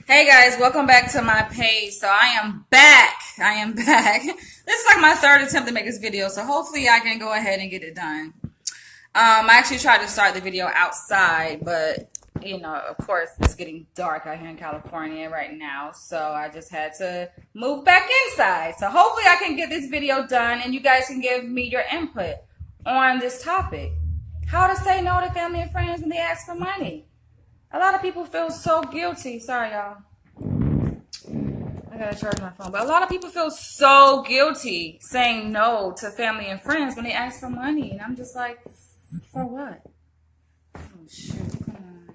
Hey guys, welcome back to my page. So I am back. This is like my third attempt to make this video, so hopefully I can go ahead and get it done. I actually tried to start the video outside, but of course, it's getting dark out here in California right now, so I just had to move back inside. So hopefully I can get this video done and you guys can give me your input on this topic. How to say no to family and friends when they ask for money. A lot of people feel so guilty. Sorry, y'all. I gotta charge my phone. But a lot of people feel so guilty saying no to family and friends when they ask for money. And I'm just like, for what? Oh, shoot. Come on.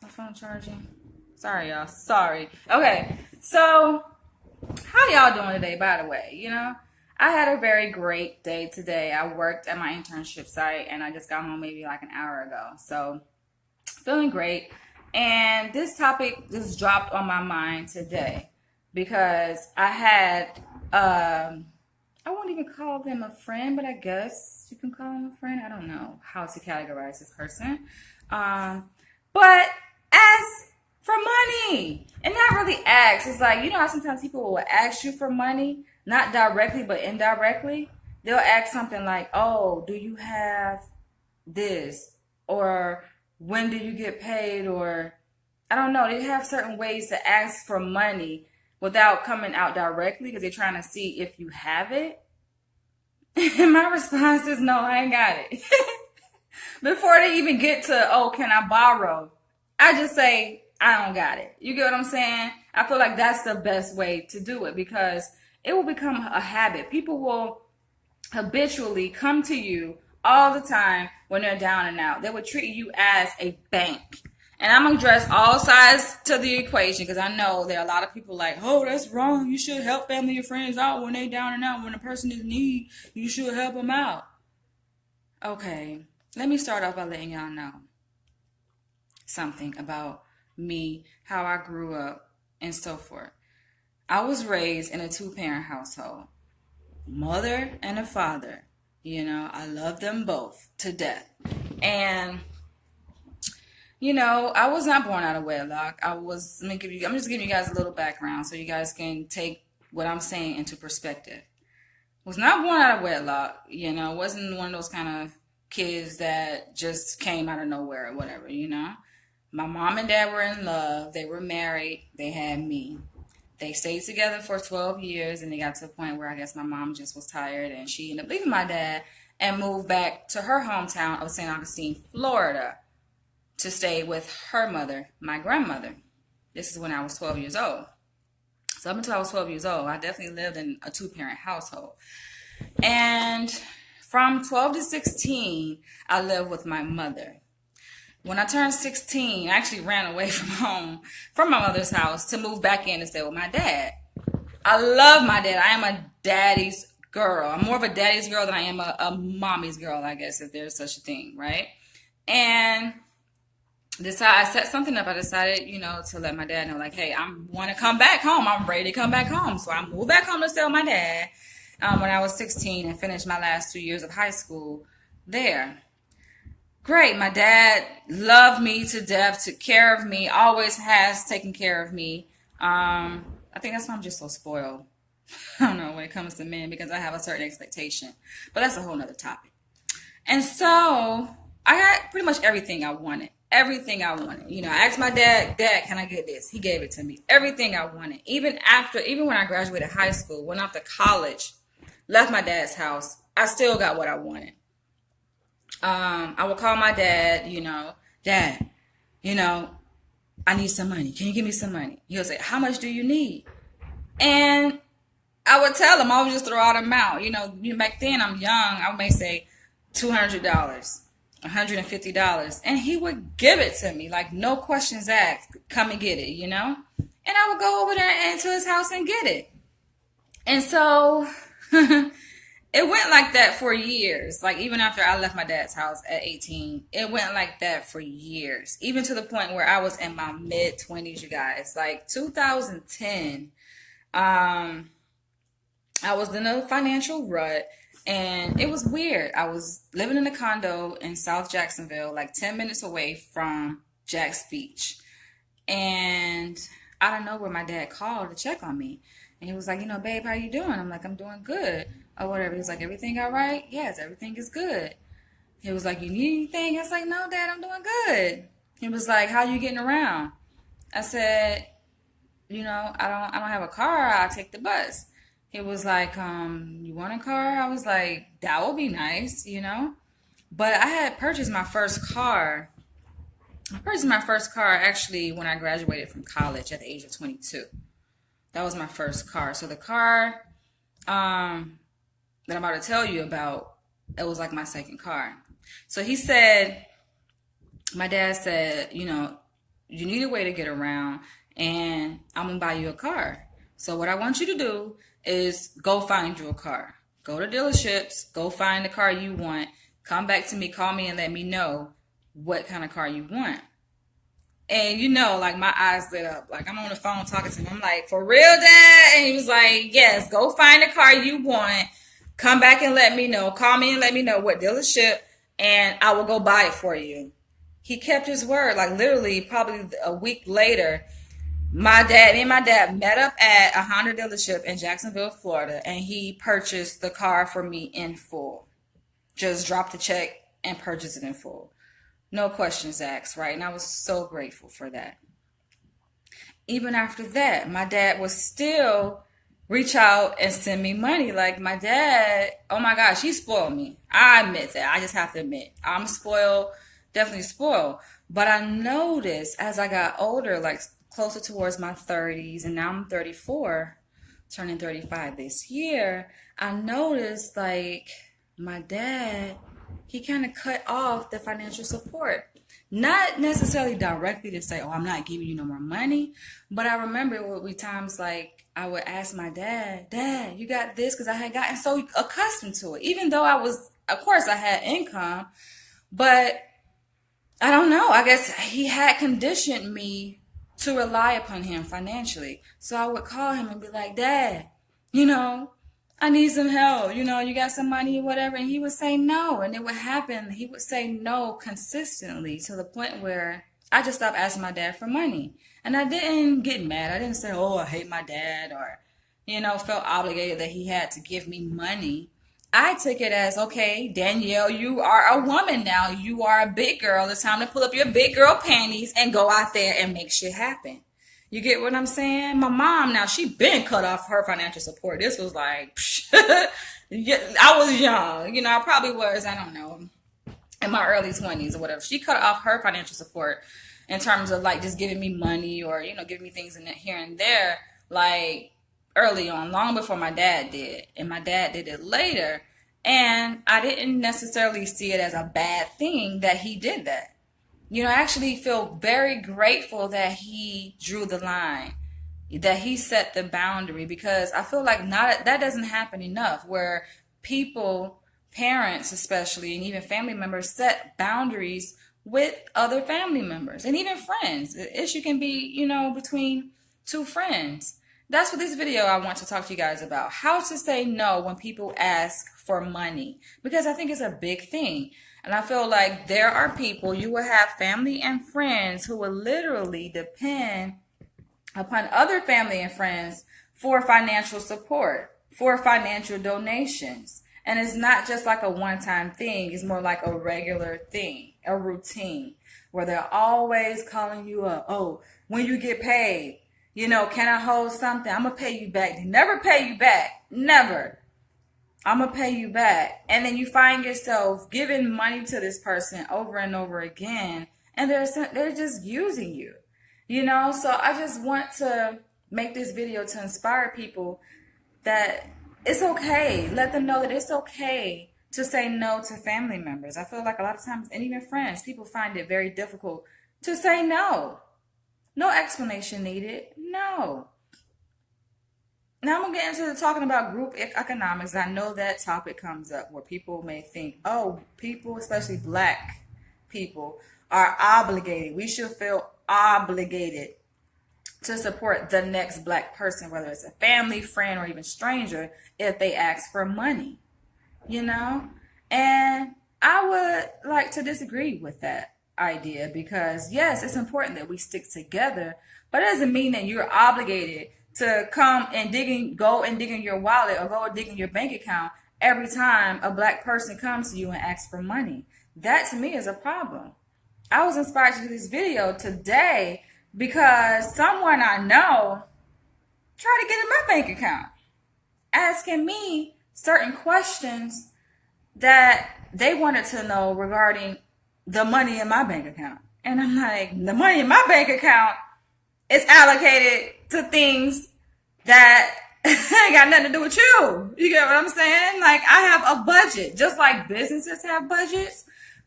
My phone charging. Sorry, y'all. Sorry. Okay. So, how y'all doing today, by the way? I had a very great day today. I worked at my internship site, and I just got home maybe like an hour ago. So, feeling great. And this topic just dropped on my mind today because I had, I won't even call them a friend, but I guess you can call them a friend. I don't know how to categorize this person. But as for money, and not really ask. It's like, how sometimes people will ask you for money, not directly, but indirectly. They'll ask something like, oh, do you have this? Or when do you get paid? Or I don't know. They have certain ways to ask for money without coming out directly because they're trying to see if you have it. And my response is no, I ain't got it. Before they even get to, oh, can I borrow? I just say, I don't got it. You get what I'm saying? I feel like that's the best way to do it because it will become a habit. People will habitually come to you all the time when they're down and out. They would treat you as a bank. And I'm going to address all sides to the equation because I know there are a lot of people like, oh, that's wrong. You should help family and friends out when they're down and out. When a person is in need, you should help them out. Okay, let me start off by letting y'all know something about me, how I grew up, and so forth. I was raised in a two-parent household, mother and a father. I love them both to death. And, I was not born out of wedlock. I'm just giving you guys a little background so you guys can take what I'm saying into perspective. Was not born out of wedlock, wasn't one of those kind of kids that just came out of nowhere or whatever, My mom and dad were in love. They were married. They had me. They stayed together for 12 years, and they got to a point where I guess my mom just was tired, and she ended up leaving my dad and moved back to her hometown of St. Augustine, Florida, to stay with her mother, my grandmother. This is when I was 12 years old. So up until I was 12 years old, I definitely lived in a two-parent household. And from 12 to 16, I lived with my mother. When I turned 16, I actually ran away from home, from my mother's house, to move back in and stay with my dad. I love my dad. I am a daddy's girl. I'm more of a daddy's girl than I am a mommy's girl, I guess, if there's such a thing, right? And I set something up. I decided, to let my dad know, like, hey, I want to come back home. I'm ready to come back home. So I moved back home to stay with my dad when I was 16 and finished my last 2 years of high school there. Great. My dad loved me to death, took care of me, always has taken care of me. I think that's why I'm just so spoiled. I don't know when it comes to men because I have a certain expectation, but that's a whole nother topic. And so I got pretty much everything I wanted. Everything I wanted. I asked my dad, can I get this? He gave it to me. Everything I wanted. Even when I graduated high school, went off to college, left my dad's house, I still got what I wanted. I would call my dad, Dad, I need some money. Can you give me some money? He'll say, how much do you need? And I would tell him, I would just throw out an amount. Back then I'm young. I may say $200, $150. And he would give it to me, like no questions asked. Come and get it, And I would go over there into his house and get it. And so it went like that for years. Like even after I left my dad's house at 18, it went like that for years. Even to the point where I was in my mid-20s, you guys. Like 2010, I was in a financial rut and it was weird. I was living in a condo in South Jacksonville, like 10 minutes away from Jax Beach. And out of nowhere, my dad called to check on me. And he was like, babe, how you doing? I'm like, I'm doing good. Or whatever. He was like, everything all right? Yes, everything is good. He was like, you need anything? I was like, no, Dad, I'm doing good. He was like, how you getting around? I said, I don't have a car. I'll take the bus. He was like, you want a car? I was like, that would be nice. But I had purchased my first car. I purchased my first car actually when I graduated from college at the age of 22. That was my first car. So the car that I'm about to tell you about, it was like my second car. So my dad said, you need a way to get around and I'm going to buy you a car. So what I want you to do is go find you a car. Go to dealerships, go find the car you want, come back to me, call me and let me know what kind of car you want. And like my eyes lit up. Like I'm on the phone talking to him. I'm like, for real, Dad? And he was like, yes, go find the car you want. Come back and let me know. Call me and let me know what dealership and I will go buy it for you. He kept his word. Like literally probably a week later, me and my dad met up at a Honda dealership in Jacksonville, Florida, and he purchased the car for me in full. Just dropped the check and purchased it in full. No questions asked, right? And I was so grateful for that. Even after that, my dad would still reach out and send me money. Like my dad, oh my gosh, he spoiled me. I admit that. I just have to admit. I'm spoiled, definitely spoiled. But I noticed as I got older, like closer towards my 30s, and now I'm 34, turning 35 this year, I noticed like my dad, he kind of cut off the financial support. Not necessarily directly to say, oh, I'm not giving you no more money. But I remember it would be times like I would ask my dad, Dad, you got this? Because I had gotten so accustomed to it. Even though of course, I had income. But I don't know. I guess he had conditioned me to rely upon him financially. So I would call him and be like, Dad, I need some help. You got some money or whatever. And he would say no. And it would happen. He would say no consistently to the point where I just stopped asking my dad for money. And I didn't get mad. I didn't say, oh, I hate my dad or, felt obligated that he had to give me money. I took it as, okay, Danielle, you are a woman now. You are a big girl. It's time to pull up your big girl panties and go out there and make shit happen. You get what I'm saying? My mom, now, she been cut off her financial support. This was like, I was young. I probably was, I don't know, in my early 20s or whatever. She cut off her financial support in terms of like just giving me money or, giving me things in here and there, like early on, long before my dad did. And my dad did it later. And I didn't necessarily see it as a bad thing that he did that. I actually feel very grateful that he drew the line, that he set the boundary, because I feel like that doesn't happen enough where people, parents especially, and even family members set boundaries with other family members and even friends. The issue can be, between two friends. That's what this video I want to talk to you guys about. How to say no when people ask for money, because I think it's a big thing. And I feel like there are people, you will have family and friends who will literally depend upon other family and friends for financial support, for financial donations. And it's not just like a one-time thing. It's more like a regular thing, a routine, where they're always calling you up. Oh, when you get paid, can I hold something? I'm going to pay you back. They never pay you back. Never. I'm going to pay you back. And then you find yourself giving money to this person over and over again. And they're just using you, So I just want to make this video to inspire people that it's okay. Let them know that it's okay to say no to family members. I feel like a lot of times, and even friends, people find it very difficult to say no. No explanation needed. No. Now I'm going to get into talking about group economics. I know that topic comes up where people may think, oh, people, especially black people, are obligated. We should feel obligated to support the next black person, whether it's a family, friend, or even stranger, if they ask for money, And I would like to disagree with that. idea, because yes, it's important that we stick together, but it doesn't mean that you're obligated to come and go and dig in your wallet or go and dig in your bank account every time a black person comes to you and asks for money. That to me is a problem. I was inspired to do this video today because someone I know tried to get in my bank account, asking me certain questions that they wanted to know regarding the money in my bank account. And I'm like, the money in my bank account is allocated to things that ain't got nothing to do with you. You get what I'm saying? Like, I have a budget. Just like businesses have budgets,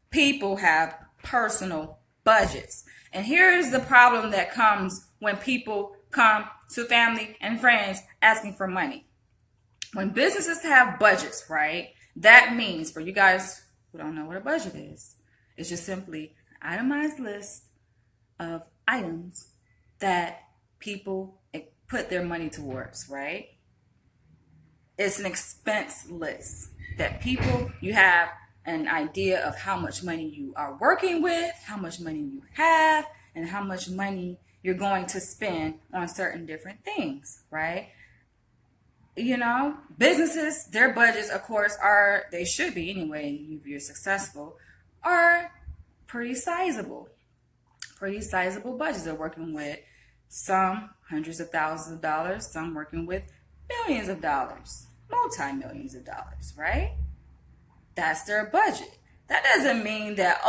people have personal budgets. And here's the problem that comes when people come to family and friends asking for money. When businesses have budgets, right? That means, for you guys who don't know what a budget is, it's just simply an itemized list of items that people put their money towards, right? It's an expense list that you have an idea of how much money you are working with, how much money you have, and how much money you're going to spend on certain different things, right? You know, businesses, their budgets, of course, they should be anyway, if you're successful, are pretty sizable budgets. They're working with some hundreds of thousands of dollars, some working with millions of dollars, multi-millions of dollars, right? That's their budget. That doesn't mean that,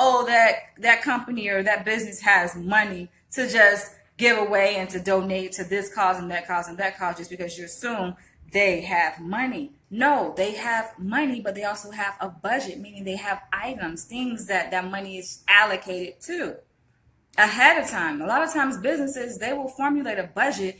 that company or that business has money to just give away and to donate to this cause and that cause and that cause just because you assume they have money. No, they have money, but they also have a budget, meaning they have items, things that money is allocated to ahead of time. A lot of times businesses, they will formulate a budget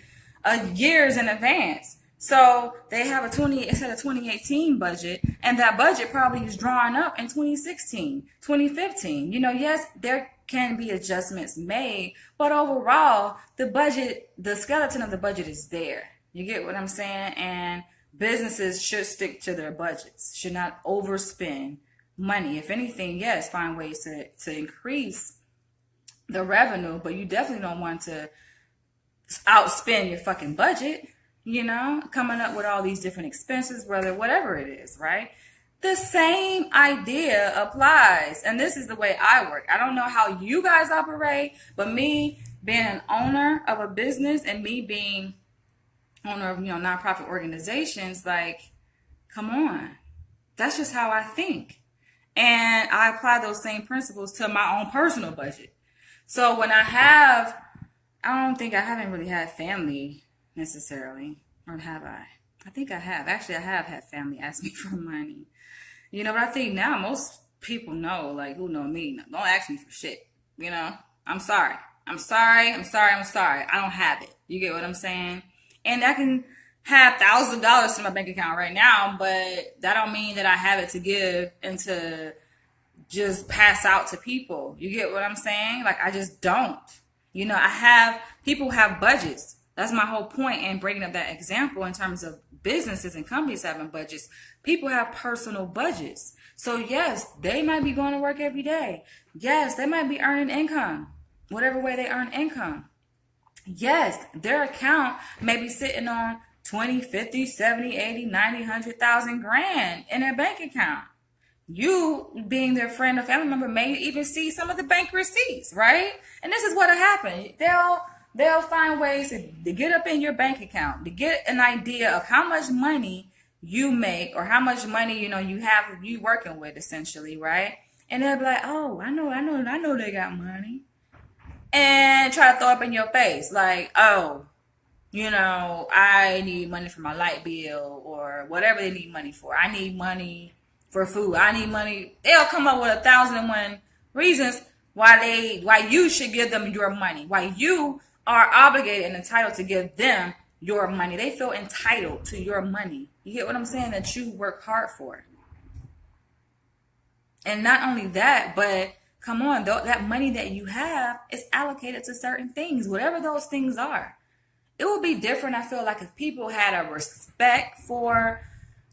years in advance. So they have a 2018 budget, and that budget probably is drawn up in 2016, 2015. You know, yes, there can be adjustments made, but overall, the skeleton of the budget is there. You get what I'm saying? And businesses should stick to their budgets, should not overspend money. If anything, yes, find ways to increase the revenue, but you definitely don't want to outspend your fucking budget. You know, coming up with all these different expenses, whatever it is, right? The same idea applies. And this is the way I work. I don't know how you guys operate, but me being an owner of a business and me being owner of, nonprofit organizations, like, come on. That's just how I think. And I apply those same principles to my own personal budget. So when I haven't really had family necessarily, or have I? I think I have. Actually, I have had family ask me for money. But I think now most people know, like, who know me, don't ask me for shit. I'm sorry. I don't have it. You get what I'm saying? And I can have thousands of dollars in my bank account right now, but that don't mean that I have it to give and to just pass out to people. You get what I'm saying? Like, I just don't. People have budgets. That's my whole point in bringing up that example in terms of businesses and companies having budgets. People have personal budgets. So yes, they might be going to work every day. Yes, they might be earning income, whatever way they earn income. Yes, their account may be sitting on 20, 50, 70, 80, 90, 100,000 grand in their bank account. You, being their friend or family member, may even see some of the bank receipts, right? And this is what'll happen. They'll find ways to get up in your bank account, to get an idea of how much money you make or how much money, you working with, essentially, right? And they'll be like, oh, I know they got money. And try to throw up in your face like, oh, I need money for my light bill or whatever they need money for. I need money for food. I need money. They'll come up with 1,001 reasons why you should give them your money, why you are obligated and entitled to give them your money. They feel entitled to your money. You get what I'm saying? That you work hard for. And not only that, but come on, that money that you have is allocated to certain things, whatever those things are. It would be different, I feel like, if people had a respect for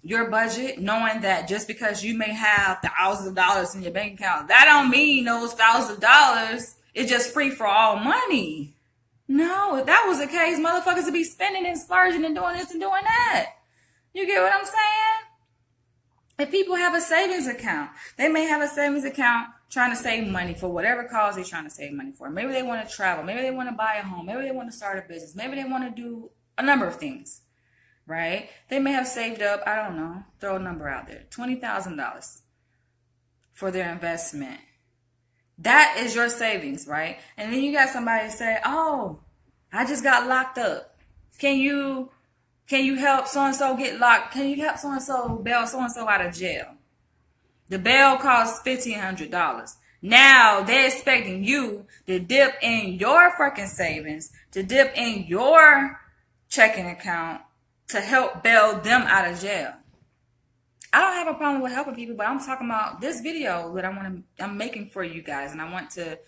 your budget, knowing that just because you may have thousands of dollars in your bank account, that don't mean those thousands of dollars is just free for all money. No, if that was the case, motherfuckers would be spending and splurging and doing this and doing that. You get what I'm saying? If people have a savings account, they may have a savings account trying to save money for whatever cause they're trying to save money for. Maybe they want to travel. Maybe they want to buy a home. Maybe they want to start a business. Maybe they want to do a number of things, right? They may have saved up, I don't know, throw a number out there, $20,000 for their investment. That is your savings, right? And then you got somebody say, oh, I just got locked up. Can you help so-and-so get locked? Can you help so-and-so bail so-and-so out of jail? The bail costs $1,500. Now they're expecting you to dip in your fucking savings, to dip in your checking account to help bail them out of jail. I don't have a problem with helping people, but I'm talking about this video that I'm making for you guys, and I want to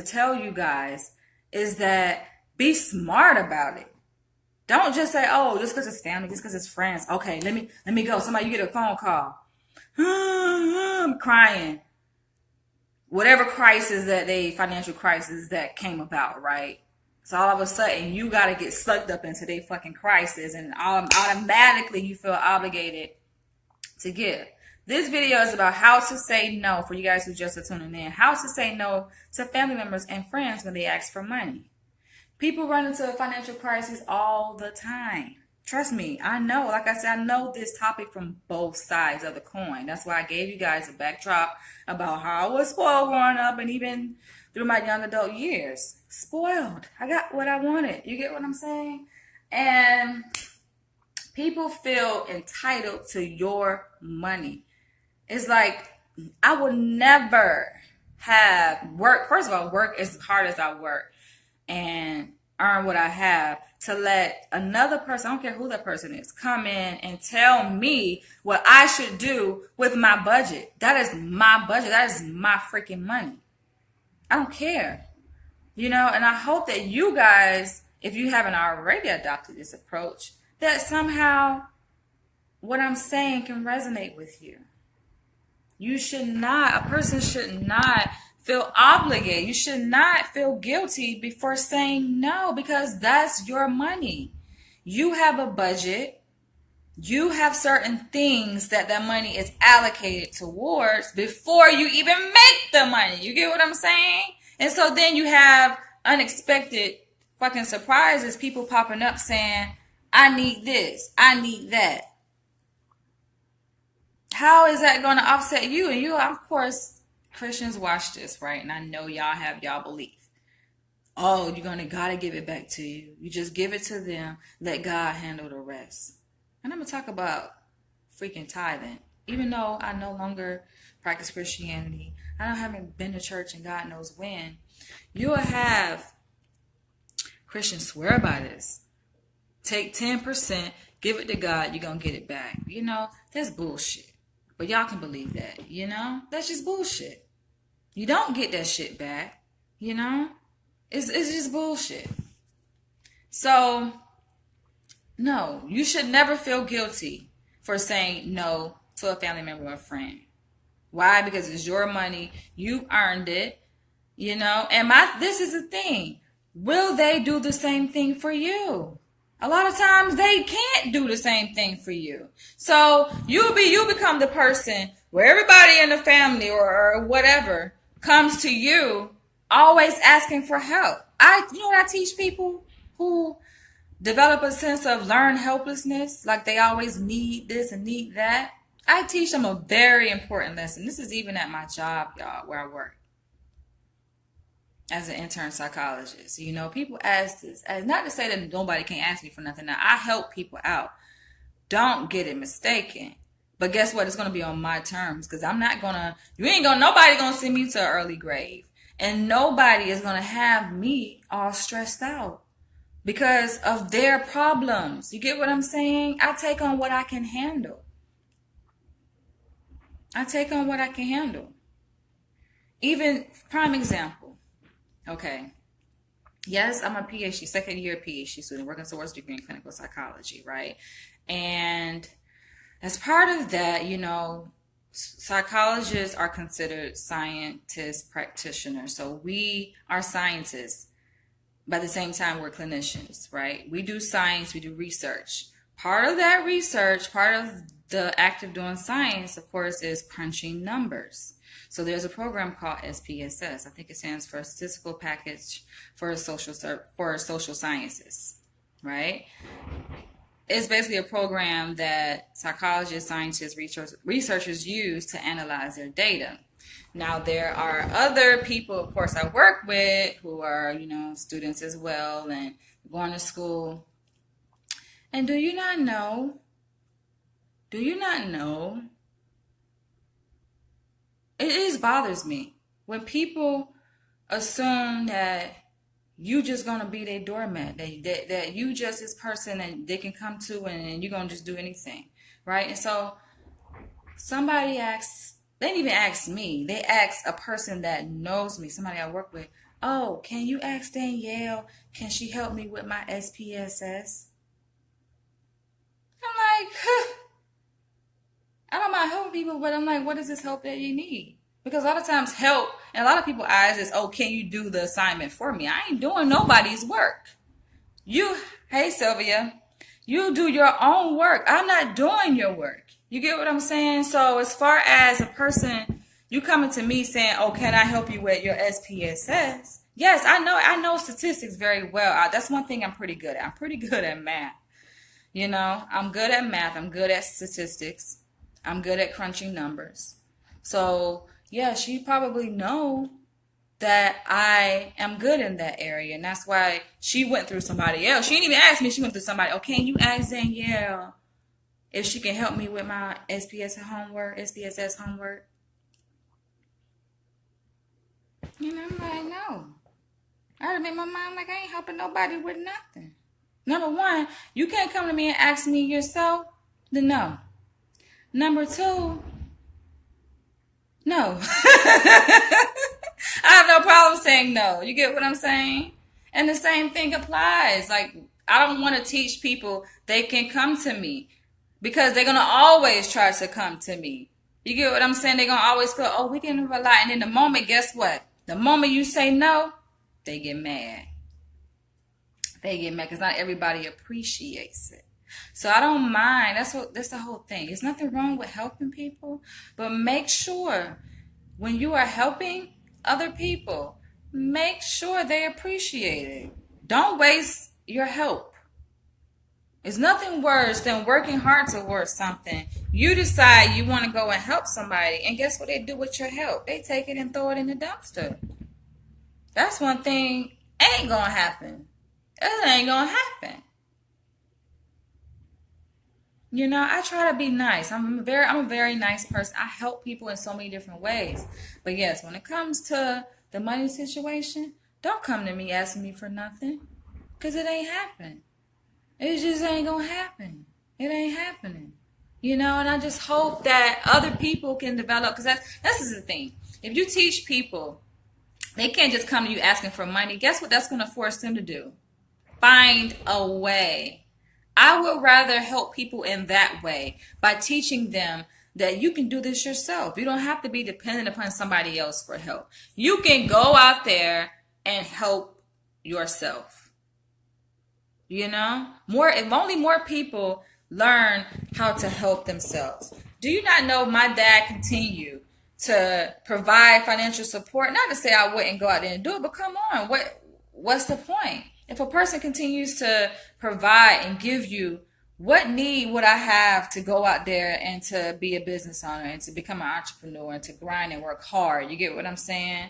tell you guys is that be smart about it. Don't just say, oh, just because it's family, just because it's friends. Okay, let me go. Somebody, you get a phone call. I'm crying. Whatever financial crisis that came about, right? So all of a sudden, you got to get sucked up into their fucking crisis, and automatically you feel obligated to give. This video is about how to say no, for you guys who just are tuning in, how to say no to family members and friends when they ask for money. People run into a financial crisis all the time. Trust me, I know. Like I said, I know this topic from both sides of the coin. That's why I gave you guys a backdrop about how I was spoiled growing up and even through my young adult years. Spoiled. I got what I wanted. You get what I'm saying? And people feel entitled to your money. It's like, I would never have work. First of all, work as hard as I work and earn what I have, to let another person, I don't care who that person is, come in and tell me what I should do with my budget. That is my budget. That is my freaking money. I don't care. You know, and I hope that you guys, if you haven't already adopted this approach, that somehow what I'm saying can resonate with you. A person should not feel obligated. You should not feel guilty before saying no, because that's your money. You have a budget. You have certain things that money is allocated towards before you even make the money. You get what I'm saying? And so then you have unexpected fucking surprises, people popping up saying, I need this, I need that. How is that going to offset you? And you, of course, Christians watch this, right? And I know y'all have y'all belief. Oh, gotta give it back to you. You just give it to them. Let God handle the rest. And I'm going to talk about freaking tithing. Even though I no longer practice Christianity, I haven't been to church and God knows when, you'll have Christians swear by this. Take 10%, give it to God, you're going to get it back. You know, that's bullshit. But y'all can believe that, you know? That's just bullshit. You don't get that shit back, you know? It's just bullshit. So, no, you should never feel guilty for saying no to a family member or a friend. Why? Because it's your money. You earned it, you know? And this is the thing. Will they do the same thing for you? A lot of times they can't do the same thing for you. So you become the person where everybody in the family or whatever comes to you always asking for help. You know what I teach people who develop a sense of learned helplessness, like they always need this and need that? I teach them a very important lesson. This is even at my job, y'all, where I work as an intern psychologist. You know, people ask this, not to say that nobody can ask me for nothing. Now, I help people out. Don't get it mistaken. But guess what? It's going to be on my terms, because nobody going to send me to an early grave. And nobody is going to have me all stressed out because of their problems. You get what I'm saying? I take on what I can handle. Even prime example. Okay. Yes, I'm a PhD, second year PhD student working towards a degree in clinical psychology, right? And As part of that, psychologists are considered scientist practitioners. So we are scientists, but at the same time, we're clinicians, right? We do science, we do research. Part of that research, part of the act of doing science, of course, is crunching numbers. So there's a program called SPSS. I think it stands for Statistical Package for Social Sciences, right? It's basically a program that psychologists, scientists, researchers use to analyze their data. Now, there are other people, of course, I work with who are, students as well and going to school. And do you not know, it just bothers me when people assume that you just gonna be their doormat, that you just this person that they can come to and you're gonna just do anything, right? And so somebody asks, they didn't even ask me, they asked a person that knows me, somebody I work with, oh, can you ask Danielle, can she help me with my SPSS? I'm like, I don't mind helping people, but I'm like, what is this help that you need? Because a lot of times help, and a lot of people eyes is, oh, can you do the assignment for me? I ain't doing nobody's work. Hey Sylvia, you do your own work. I'm not doing your work. You get what I'm saying? So as far as a person, you coming to me saying, oh, can I help you with your SPSS? Yes, I know statistics very well. That's one thing I'm pretty good at. I'm pretty good at math. I'm good at math. I'm good at statistics. I'm good at crunching numbers. So, yeah, she probably know that I am good in that area. And that's why she went through somebody else. She didn't even ask me. She went through somebody. Oh, can you ask Danielle if she can help me with my SPSS homework? I'm like, no. I already made my mind like I ain't helping nobody with nothing. Number one, you can't come to me and ask me yourself, then no. Number two, no. I have no problem saying no. You get what I'm saying? And the same thing applies. Like, I don't want to teach people they can come to me because they're going to always try to come to me. You get what I'm saying? They're going to always feel, oh, we can rely. And in the moment, guess what? The moment you say no, they get mad. They get mad because not everybody appreciates it. So I don't mind. That's the whole thing. There's nothing wrong with helping people, but make sure when you are helping other people, make sure they appreciate it. Don't waste your help. It's nothing worse than working hard towards something. You decide you want to go and help somebody, and guess what they do with your help? They take it and throw it in the dumpster. That's one thing ain't gonna happen. It ain't gonna happen. I try to be nice. I'm a very nice person. I help people in so many different ways. But yes, when it comes to the money situation, don't come to me asking me for nothing. Because it ain't happening. It just ain't gonna happen. It ain't happening. And I just hope that other people can develop, because that's the thing. If you teach people, they can't just come to you asking for money. Guess what that's gonna force them to do? Find a way. I would rather help people in that way by teaching them that you can do this yourself. You don't have to be dependent upon somebody else for help. You can go out there and help yourself. If only more people learn how to help themselves. Do you not know my dad continued to provide financial support? Not to say I wouldn't go out there and do it, but come on, what's the point? If a person continues to provide and give you, what need would I have to go out there and to be a business owner and to become an entrepreneur and to grind and work hard? You get what I'm saying?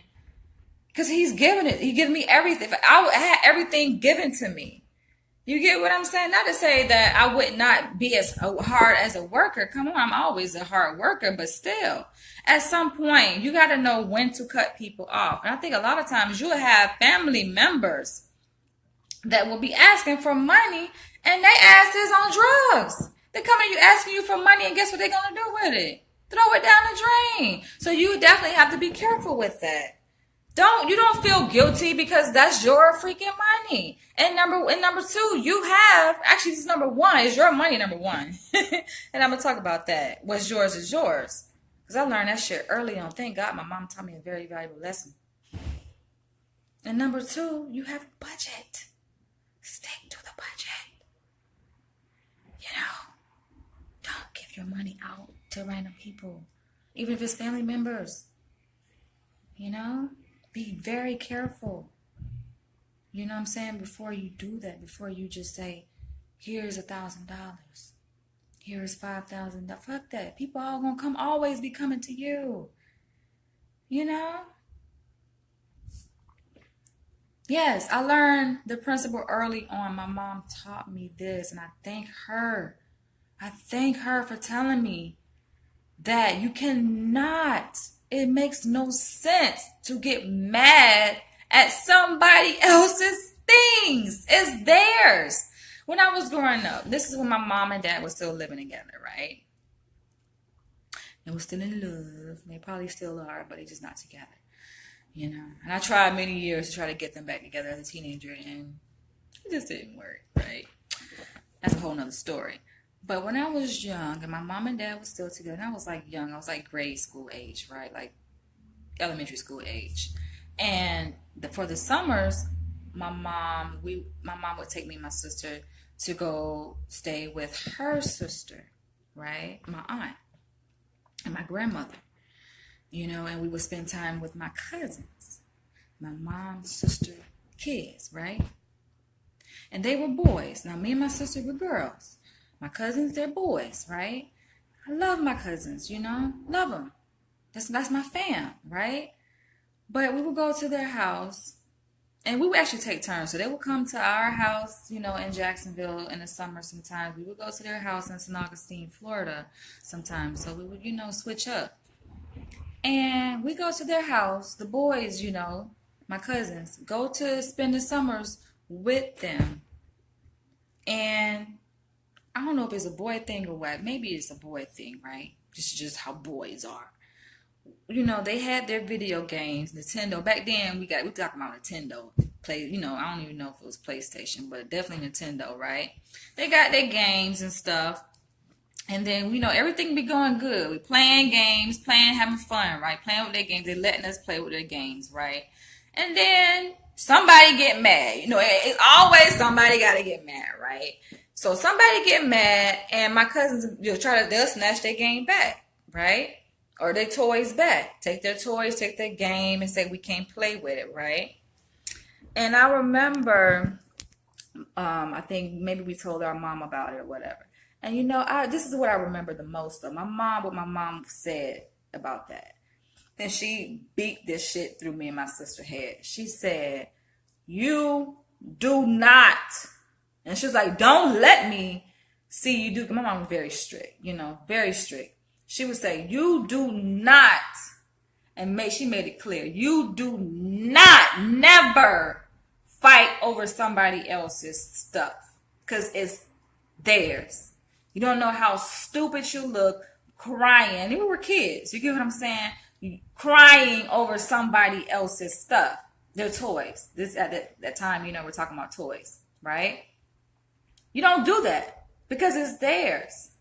Because he's giving it. He given me everything. I had everything given to me. You get what I'm saying? Not to say that I would not be as hard as a worker. Come on, I'm always a hard worker, but still, at some point, you got to know when to cut people off. And I think a lot of times you'll have family members that will be asking for money, and they ass is on drugs. They come to you asking you for money, and guess what they're going to do with it? Throw it down the drain. So you definitely have to be careful with that. You don't feel guilty because that's your freaking money. And number two, you have actually this is number one is your money, number one. And I'm gonna talk about that. What's yours is yours. Because I learned that shit early on. Thank God my mom taught me a very valuable lesson. And number two, you have a budget. Stick to the budget. You know, don't give your money out to random people, even if it's family members. You know, be very careful. You know what I'm saying? Before you do that, before you just say, here's $1,000, here's $5,000. Fuck that. People all gonna always be coming to you. You know? Yes, I learned the principle early on. My mom taught me this, and I thank her. I thank her for telling me that you cannot, it makes no sense to get mad at somebody else's things. It's theirs. When I was growing up, this is when my mom and dad were still living together, right? They were still in love. They probably still are, but they're just not together. You know, and I tried many years to try to get them back together as a teenager, and it just didn't work, right? That's a whole nother story. But when I was young, and my mom and dad were still together, and I was like young, I was like grade school age, right? Like elementary school age. And for the summers, my mom would take me and my sister to go stay with her sister, right? My aunt and my grandmother. You know, and we would spend time with my cousins, my mom's sister kids, right? And they were boys. Now, me and my sister were girls. My cousins, they're boys, right? I love my cousins, you know, love them. That's my fam, right? But we would go to their house, and we would actually take turns. So they would come to our house, you know, in Jacksonville in the summer sometimes. We would go to their house in St. Augustine, Florida sometimes. So we would, you know, switch up. And we go to their house, the boys, you know, my cousins, go to spend the summers with them. And I don't know if it's a boy thing or what. Maybe it's a boy thing, right? Just how boys are. You know, they had their video games, Nintendo. Back then, we talking about Nintendo. You know, I don't even know if it was PlayStation, but definitely Nintendo, right? They got their games and stuff. And then, you know, everything be going good. We playing games, having fun, right? Playing with their games. They letting us play with their games, right? And then somebody get mad. You know, it's always somebody got to get mad, right? So somebody get mad, and my cousins, they'll snatch their game back, right? Or their toys back. Take their toys, take their game, and say we can't play with it, right? And I remember, I think maybe we told our mom about it or whatever. And you know, this is what I remember the most of. What my mom said about that. Then she beat this shit through me and my sister's head. She said, you do not. And she was like, don't let me see you do. My mom was very strict, you know, very strict. She would say, you do not. And she made it clear. You do not, never fight over somebody else's stuff. Because it's theirs. You don't know how stupid you look crying. We were kids. You get what I'm saying? Crying over somebody else's stuff. Their toys. This at that time, you know, we're talking about toys, right? You don't do that because it's theirs.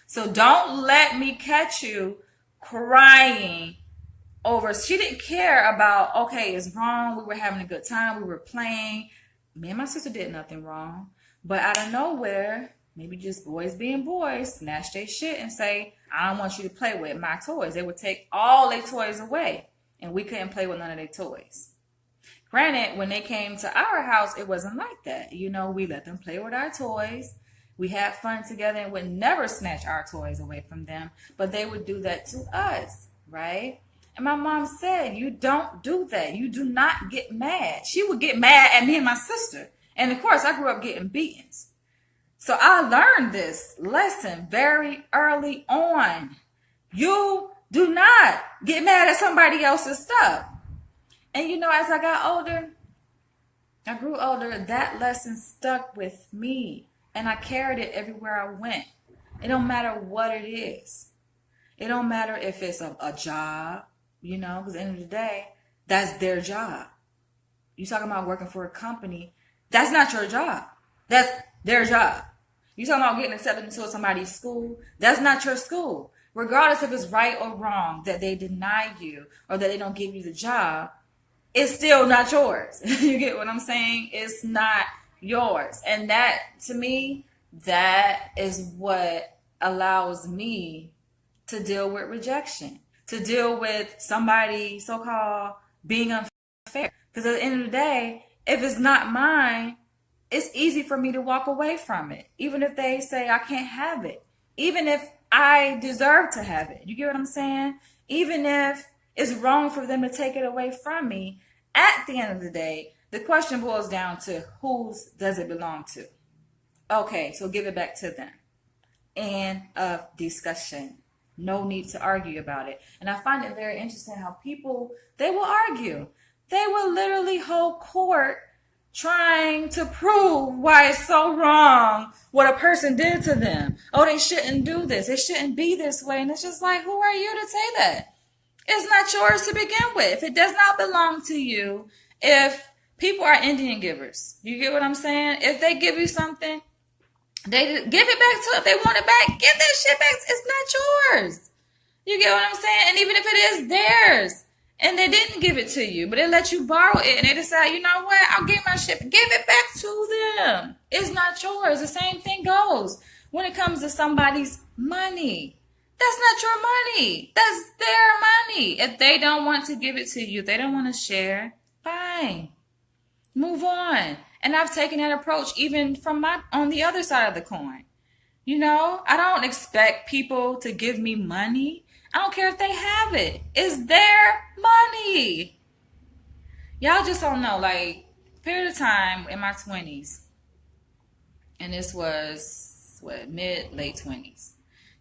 So don't let me catch you crying over. She didn't care about, okay, it's wrong. We were having a good time. We were playing. Me and my sister did nothing wrong. But out of nowhere, maybe just boys being boys, snatch their shit and say, I don't want you to play with my toys. They would take all their toys away, and we couldn't play with none of their toys. Granted, when they came to our house, it wasn't like that. You know, we let them play with our toys. We had fun together and would never snatch our toys away from them, but they would do that to us, right? And my mom said, you don't do that. You do not get mad. She would get mad at me and my sister. And of course, I grew up getting beatings. So I learned this lesson very early on. You do not get mad at somebody else's stuff. And you know, as I got older, I grew older, that lesson stuck with me. And I carried it everywhere I went. It don't matter what it is. It don't matter if it's a job, you know, because at the end of the day, That's their job. You talking about working for a company, that's not your job. That's their job. You talking about getting accepted into somebody's school, that's not your school. Regardless if it's right or wrong that they deny you or that they don't give you the job, it's still not yours. You get what I'm saying? It's not yours. And that, to me, that is what allows me to deal with rejection, to deal with somebody so-called being unfair. Because at the end of the day, if it's not mine, it's easy for me to walk away from it. Even if they say I can't have it. Even if I deserve to have it. You get what I'm saying? Even if it's wrong for them to take it away from me, at the end of the day, the question boils down to whose does it belong to? Okay, so give it back to them. End of discussion. No need to argue about it. And I find it very interesting how people, they will argue. They will literally hold court trying to prove why it's so wrong what a person did to them. Oh, they shouldn't do this. It shouldn't be this way. And it's just like, who are you to say that? It's not yours to begin with. It does not belong to you. If people are Indian givers, you get what I'm saying? If they give you something, they give it back to, if they want it back, give that shit back. It's not yours. You get what I'm saying? And even if it is theirs, and they didn't give it to you, but they let you borrow it, and they decide, you know what, I'll give my shit, give it back to them. It's not yours. The same thing goes when it comes to somebody's money. That's not your money. That's their money. If they don't want to give it to you, if they don't want to share, fine. Move on. And I've taken that approach even from on the other side of the coin. You know, I don't expect people to give me money. I don't care if they have it. It's their money. Y'all just don't know. Like, period of time in my 20s, and this was, late 20s.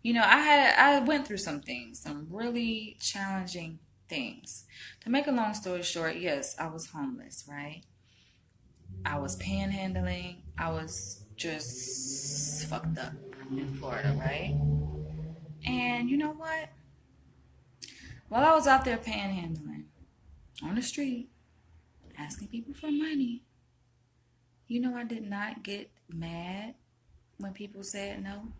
You know, I went through some things, some really challenging things. To make a long story short, yes, I was homeless, right? I was panhandling. I was just fucked up in Florida, right? And you know what? While I was out there panhandling on the street, asking people for money, you know, I did not get mad when people said no.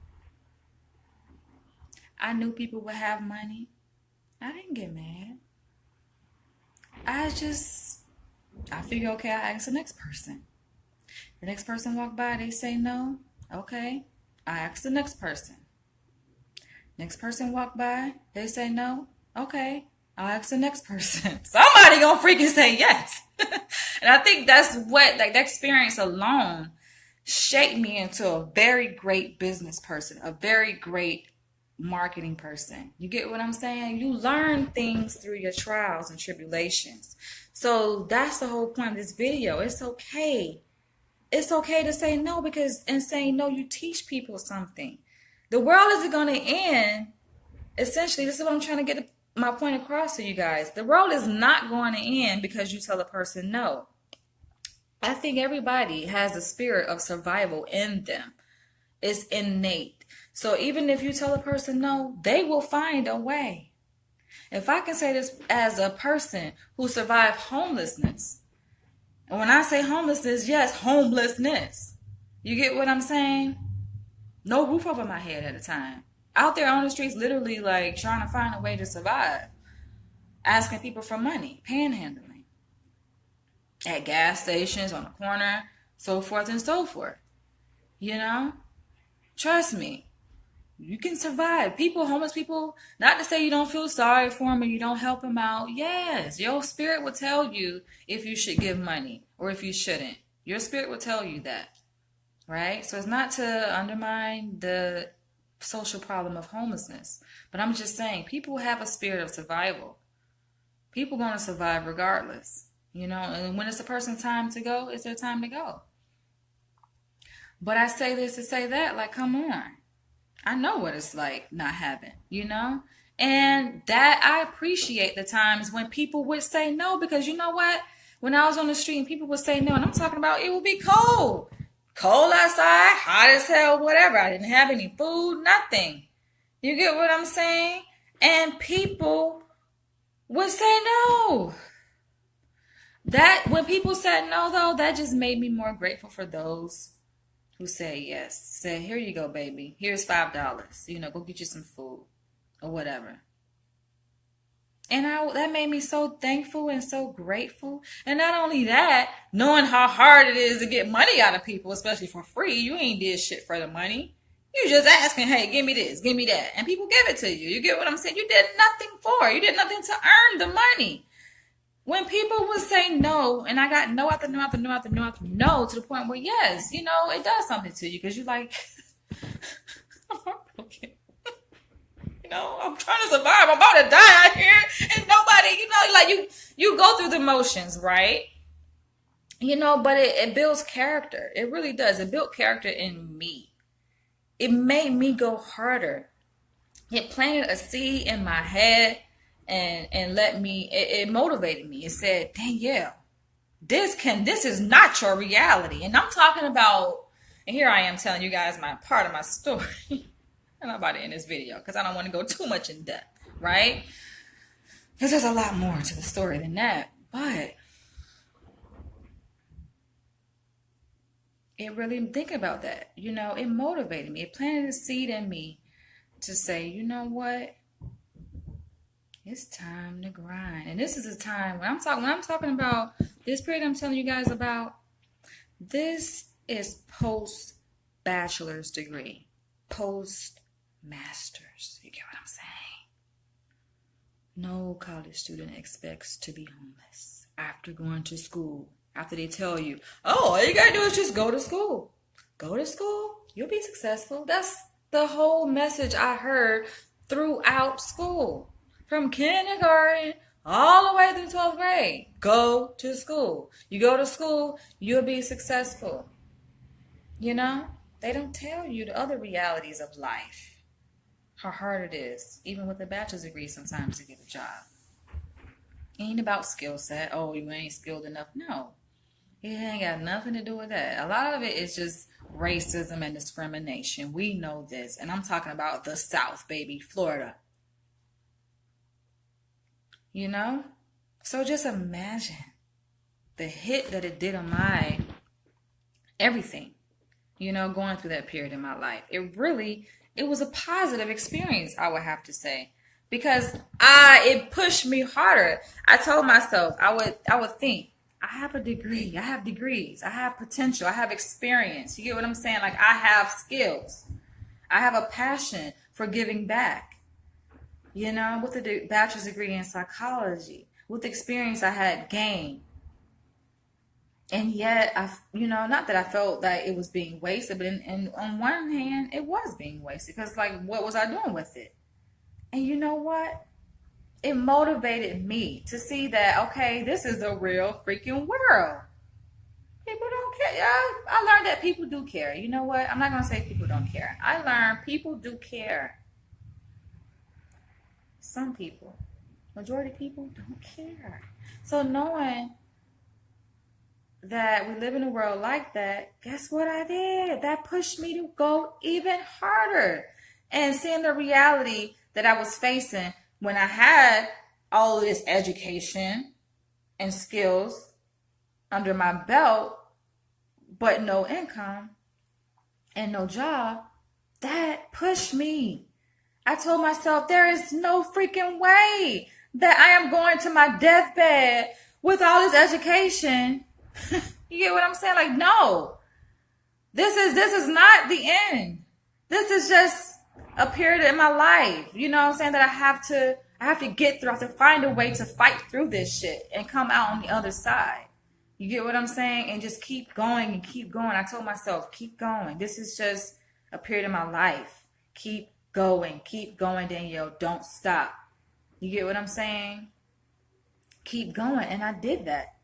I knew people would have money. I didn't get mad. I figure, okay, I ask the next person. The next person walk by, they say no. Okay, I ask the next person. Next person walk by, they say no. Okay, I'll ask the next person. Somebody gonna freaking say yes. And I think that's what, like, that experience alone shaped me into a very great business person, a very great marketing person. You get what I'm saying? You learn things through your trials and tribulations. So that's the whole point of this video. It's okay. It's okay to say no, because in saying no, you teach people something. The world isn't going to end. Essentially, this is what I'm trying to get my point across to you guys. The world is not going to end because you tell a person no. I think everybody has a spirit of survival in them. It's innate. So even if you tell a person no, they will find a way. If I can say this as a person who survived homelessness, and when I say homelessness, yes, homelessness. You get what I'm saying? No roof over my head at a time. Out there on the streets, literally like trying to find a way to survive. Asking people for money, panhandling. At gas stations, on the corner, so forth and so forth. You know? Trust me. You can survive. People, homeless people, not to say you don't feel sorry for them or you don't help them out. Yes, your spirit will tell you if you should give money or if you shouldn't. Your spirit will tell you that, right? So it's not to undermine the social problem of homelessness, but I'm just saying people have a spirit of survival. People going to survive regardless, you know, and when it's a person's time to go, it's their time to go. But I say this to say that, like, come on. I know what it's like not having, you know? And that I appreciate the times when people would say no, because you know what? When I was on the street and people would say no, and I'm talking about it would be cold. Cold outside, hot as hell, whatever. I didn't have any food, nothing. You get what I'm saying? And people would say no. That when people said no, though, that just made me more grateful for those who said yes. Said, here you go, baby. Here's $5. Go get you some food or whatever. And that made me so thankful and so grateful. And not only that, knowing how hard it is to get money out of people, especially for free. You ain't did shit for the money. You just asking, hey, give me this, give me that. And people give it to you. You get what I'm saying? You did nothing for it. You did nothing to earn the money. When people would say no, and I got no after no after no after no after no, to the point where, yes, it does something to you because you're like, okay. I'm trying to survive. I'm about to die out here. And nobody, like you go through the motions, right? But it builds character. It really does. It built character in me. It made me go harder. It planted a seed in my head and it motivated me. It said, Danielle, this is not your reality. And I'm talking about, and here I am telling you guys my part of my story. I'm not about to end this video because I don't want to go too much in depth, right? Because there's a lot more to the story than that. But it really, think about that. It motivated me. It planted a seed in me to say, you know what? It's time to grind. And this is a time when I'm talking about this period I'm telling you guys about, this is post-bachelor's degree, post-master's. You get what I'm saying? No college student expects to be homeless after going to school. After they tell you, oh, all you gotta do is just go to school. Go to school, you'll be successful. That's the whole message I heard throughout school. From kindergarten all the way through 12th grade. Go to school. You go to school, you'll be successful. They don't tell you the other realities of life. How hard it is, even with a bachelor's degree sometimes, to get a job. It ain't about skill set. Oh, you ain't skilled enough. No. It ain't got nothing to do with that. A lot of it is just racism and discrimination. We know this. And I'm talking about the South, baby, Florida. So just imagine the hit that it did on my everything, going through that period in my life. It was a positive experience, I would have to say, because it pushed me harder. I told myself, I would think, I have a degree, I have degrees, I have potential, I have experience. You get what I'm saying? Like, I have skills. I have a passion for giving back. With a bachelor's degree in psychology, with the experience I had gained. And yet, not that I felt that it was being wasted, but on one hand, it was being wasted. Because, what was I doing with it? And you know what? It motivated me to see that, okay, this is the real freaking world. People don't care. Yeah, I learned that people do care. You know what? I'm not going to say people don't care. I learned people do care. Some people, majority of people don't care. So knowing that we live in a world like that, guess what I did? That pushed me to go even harder. And seeing the reality that I was facing when I had all of this education and skills under my belt, but no income and no job, that pushed me. I told myself, there is no freaking way that I am going to my deathbed with all this education. You get what I'm saying? Like, no, this is not the end. This is just a period in my life. You know what I'm saying? That I have to get through. I have to find a way to fight through this shit and come out on the other side. You get what I'm saying? And just keep going and keep going. I told myself, keep going. This is just a period in my life. Keep going, Danielle. Don't stop. You get what I'm saying? Keep going. And I did that.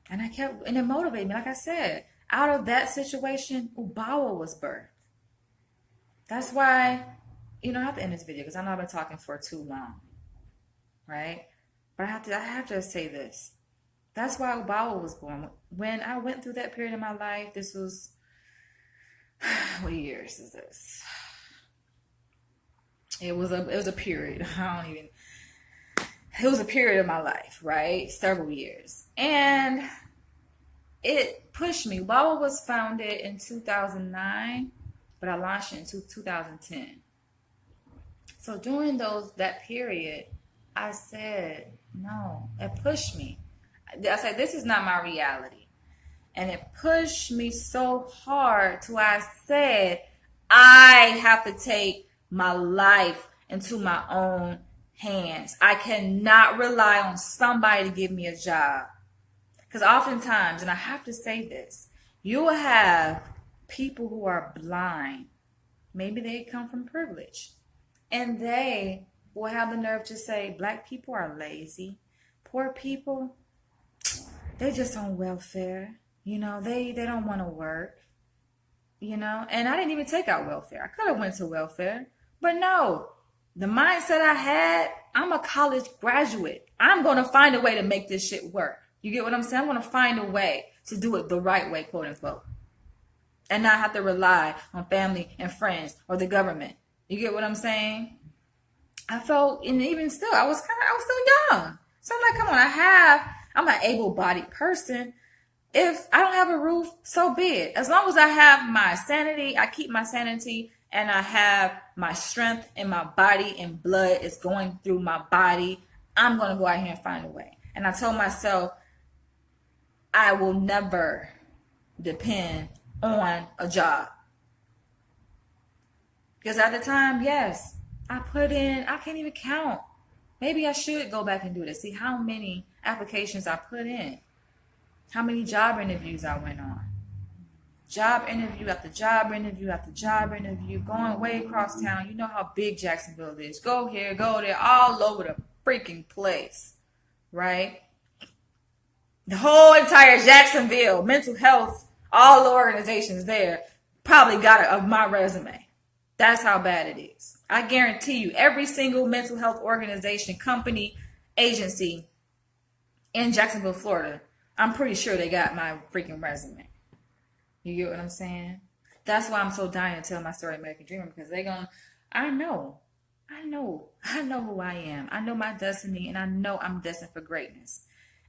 And it motivated me. Like I said, out of that situation, Ubawa was birthed. That's why, I have to end this video because I know I've been talking for too long. Right? But I have to say this. That's why Ubawa was born. When I went through that period in my life, this was, what years is this? It was a period. it was a period of my life, right? Several years. And it pushed me. Wawa was founded in 2009, but I launched it in 2010. So during that period, I said, no, it pushed me. I said, this is not my reality. And it pushed me so hard to I said, I have to take my life into my own hands. I cannot rely on somebody to give me a job. Because oftentimes, and I have to say this, you will have people who are blind. Maybe they come from privilege. And they will have the nerve to say, black people are lazy. Poor people, they just on welfare. You know, they don't want to work. You know, and I didn't even take out welfare. I could have went to welfare. But no, the mindset I had, I'm a college graduate. I'm going to find a way to make this shit work. You get what I'm saying? I'm going to find a way to do it the right way, quote unquote. And not have to rely on family and friends or the government. You get what I'm saying? I felt, and even still, I was still young. So I'm like, come on, I'm an able-bodied person. If I don't have a roof, so be it. As long as I have my sanity, I keep my sanity, and I have my strength in my body and blood is going through my body, I'm going to go out here and find a way. And I told myself, I will never depend on a job. Because at the time, yes, I put in, I can't even count. Maybe I should go back and do this. See how many applications I put in. How many job interviews I went on. Job interview after job interview after job interview. Going way across town. You know how big Jacksonville is. Go here, go there. All over the freaking place. Right? The whole entire Jacksonville, mental health, all the organizations there probably got my resume. That's how bad it is. I guarantee you, every single mental health organization, company, agency in Jacksonville, Florida, I'm pretty sure they got my freaking resume. You get what I'm saying? That's why I'm so dying to tell my story, American Dreamer, because I know who I am. I know my destiny, and I know I'm destined for greatness.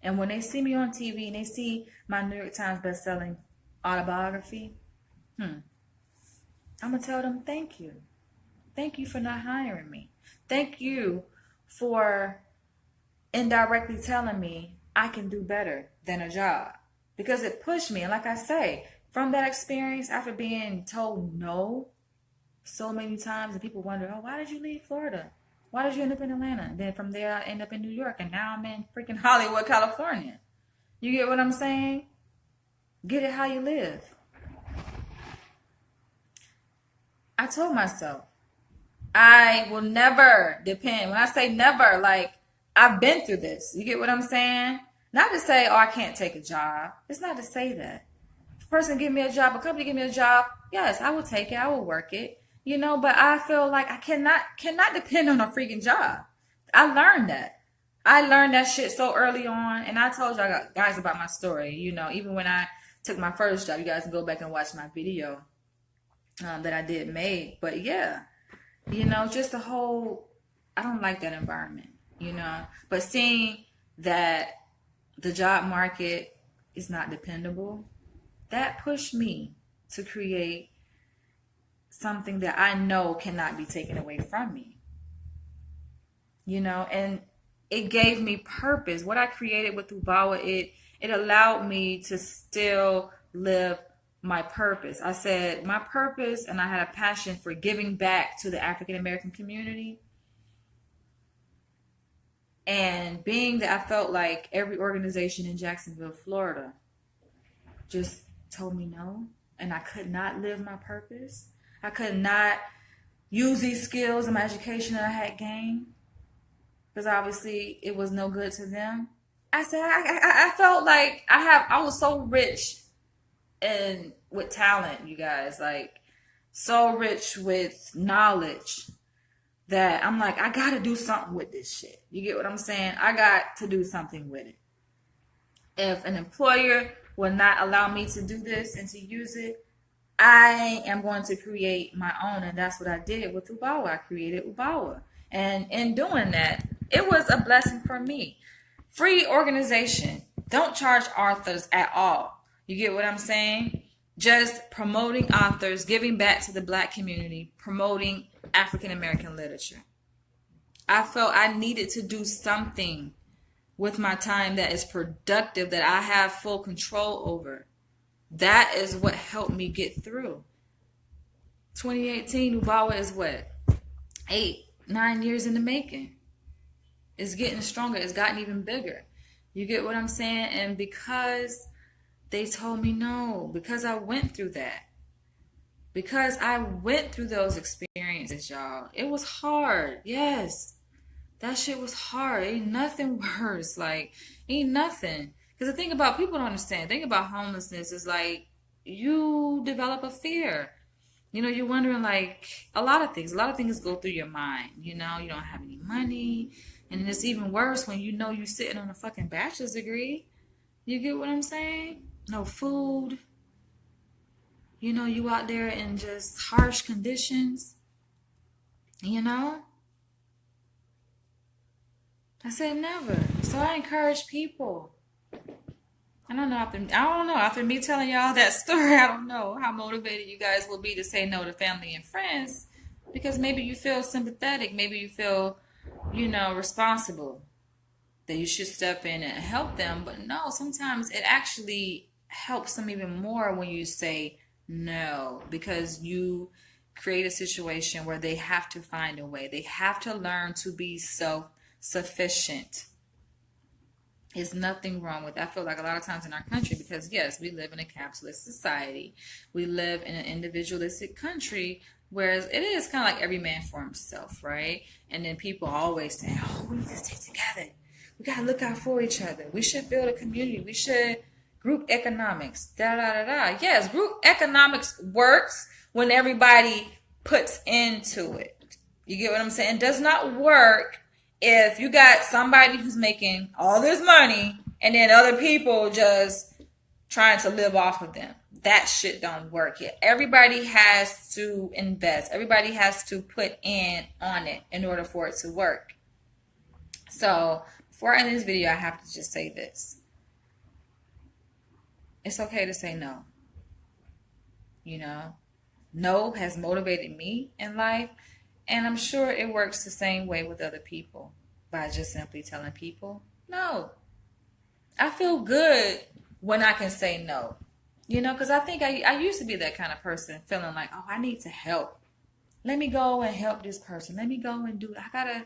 And when they see me on TV and they see my New York Times best-selling autobiography, I'm going to tell them, thank you. Thank you for not hiring me. Thank you for indirectly telling me I can do better than a job. Because it pushed me. And like I say, from that experience, after being told no so many times, and people wonder, oh, why did you leave Florida? Why did you end up in Atlanta? And then from there, I end up in New York. And now I'm in freaking Hollywood, California. You get what I'm saying? Get it how you live. I told myself, I will never depend. When I say never, like, I've been through this. You get what I'm saying? Not to say, oh, I can't take a job. It's not to say that. If a person give me a job, a company give me a job, yes, I will take it. I will work it. You know, but I feel like I cannot depend on a freaking job. I learned that. I learned that shit so early on. And I told y'all guys about my story. You know, even when I took my first job, you guys can go back and watch my video that I did make. But yeah, you know, just the whole, I don't like that environment, you know. But seeing that the job market is not dependable, that pushed me to create something that I know cannot be taken away from me. You know, and it gave me purpose. What I created with Ubawa, it allowed me to still live my purpose. I said my purpose, and I had a passion for giving back to the African American community. And being that I felt like every organization in Jacksonville, Florida, just told me no, and I could not live my purpose. I could not use these skills in my education that I had gained, because obviously it was no good to them. I said I felt like I was so rich and with talent, you guys, like so rich with knowledge, that I'm like, I gotta do something with this shit. You get what I'm saying? I got to do something with it. If an employer will not allow me to do this and to use it, I am going to create my own. And that's what I did with Ubawa. I created Ubawa. And in doing that, It was a blessing for me. Free organization. Don't charge authors at all. You get what I'm saying? Just promoting authors, giving back to the Black community, promoting African American literature. I felt I needed to do something with my time that is productive, that I have full control over. That is what helped me get through. 2018, Ubawa is what? 8-9 years in the making. It's getting stronger. It's gotten even bigger. You get what I'm saying? And because they told me no, because I went through that, because I went through those experiences, y'all, it was hard. Yes, that shit was hard. Ain't nothing worse. Like, ain't nothing. Because the thing about, people don't understand, the thing about homelessness is like, you develop a fear. You know, you're wondering, like, a lot of things go through your mind. You know, you don't have any money. And it's even worse when you know you're sitting on a fucking bachelor's degree. You get what I'm saying? No food. You know, you out there in just harsh conditions. You know? I said never. So I encourage people. I don't know. After me telling y'all that story, I don't know how motivated you guys will be to say no to family and friends. Because maybe you feel sympathetic. Maybe you feel, you know, responsible, that you should step in and help them. But no, sometimes it actually helps them even more when you say no, because you create a situation where they have to find a way. They have to learn to be self-sufficient. There's nothing wrong with that. I feel like a lot of times in our country, because yes, we live in a capitalist society, we live in an individualistic country, whereas it is kind of like every man for himself, right? And then people always say, oh, we need to stay together. We got to look out for each other. We should build a community. We should group economics. Yes, group economics works when everybody puts into it. You get what I'm saying? It does not work if you got somebody who's making all this money and then other people just trying to live off of them. That shit don't work yet. Everybody has to invest. Everybody has to put in on it in order for it to work. So before I end this video, I have to just say this. It's okay to say no. You know, no has motivated me in life. And I'm sure it works the same way with other people, by just simply telling people no. I feel good when I can say no. You know, because I think I used to be that kind of person, feeling like, oh, I need to help. Let me go and help this person. Let me go and do it. I got to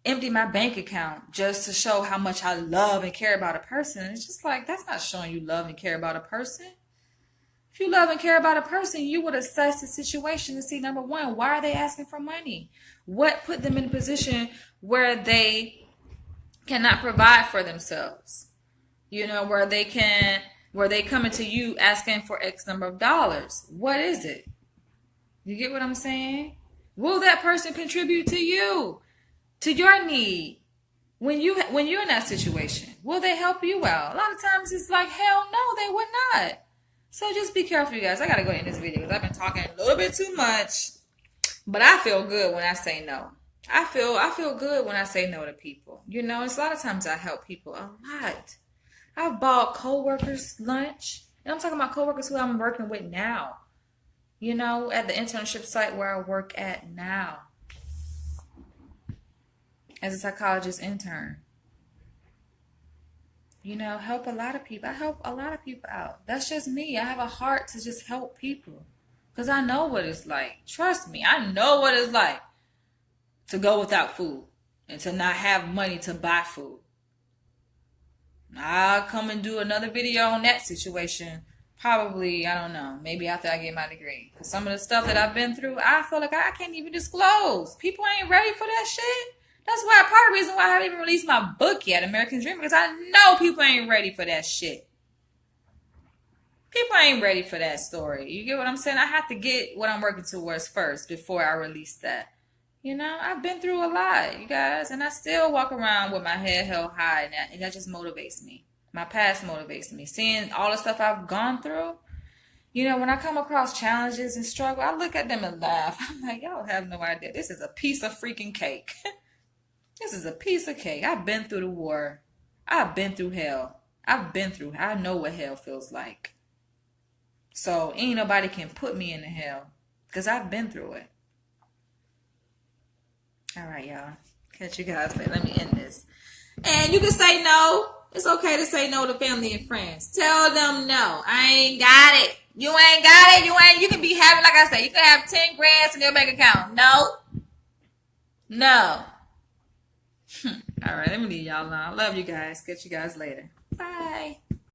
empty my bank account just to show how much I love and care about a person. It's just like, that's not showing you love and care about a person. If you love and care about a person, you would assess the situation and see, number one, why are they asking for money? What put them in a position where they cannot provide for themselves? You know, where they coming to you asking for X number of dollars. What is it? You get what I'm saying? Will that person contribute to you, to your need? When you're in that situation, will they help you out? A lot of times it's like, hell no, they would not. So just be careful, you guys. I got to go in this video because I've been talking a little bit too much. But I feel good when I say no. I feel good when I say no to people. You know, it's a lot of times I help people a lot. I've bought coworkers lunch. And I'm talking about coworkers who I'm working with now. You know, at the internship site where I work at now. As a psychologist intern. You know, help a lot of people. I help a lot of people out. That's just me. I have a heart to just help people. Because I know what it's like. Trust me, I know what it's like to go without food and to not have money to buy food. I'll come and do another video on that situation. Probably, I don't know, maybe after I get my degree. Because some of the stuff that I've been through, I feel like I can't even disclose. People ain't ready for that shit. That's why part of the reason why I haven't even released my book yet, American Dream, because I know people ain't ready for that shit. People ain't ready for that story. You get what I'm saying? I have to get what I'm working towards first before I release that. You know, I've been through a lot, you guys, and I still walk around with my head held high, and that just motivates me. My past motivates me. Seeing all the stuff I've gone through, you know, when I come across challenges and struggle, I look at them and laugh. I'm like, y'all have no idea. This is a piece of freaking cake. This is a piece of cake. I've been through the war. I've been through hell. I know what hell feels like. So ain't nobody can put me in the hell because I've been through it. All right, y'all. Catch you guys later. Let me end this. And you can say no. It's okay to say no to family and friends. Tell them no. I ain't got it. You ain't got it. You can be having, like I said, you can have 10 grand in your bank account. No. No. All right, let me leave y'all alone. I love you guys. Catch you guys later. Bye.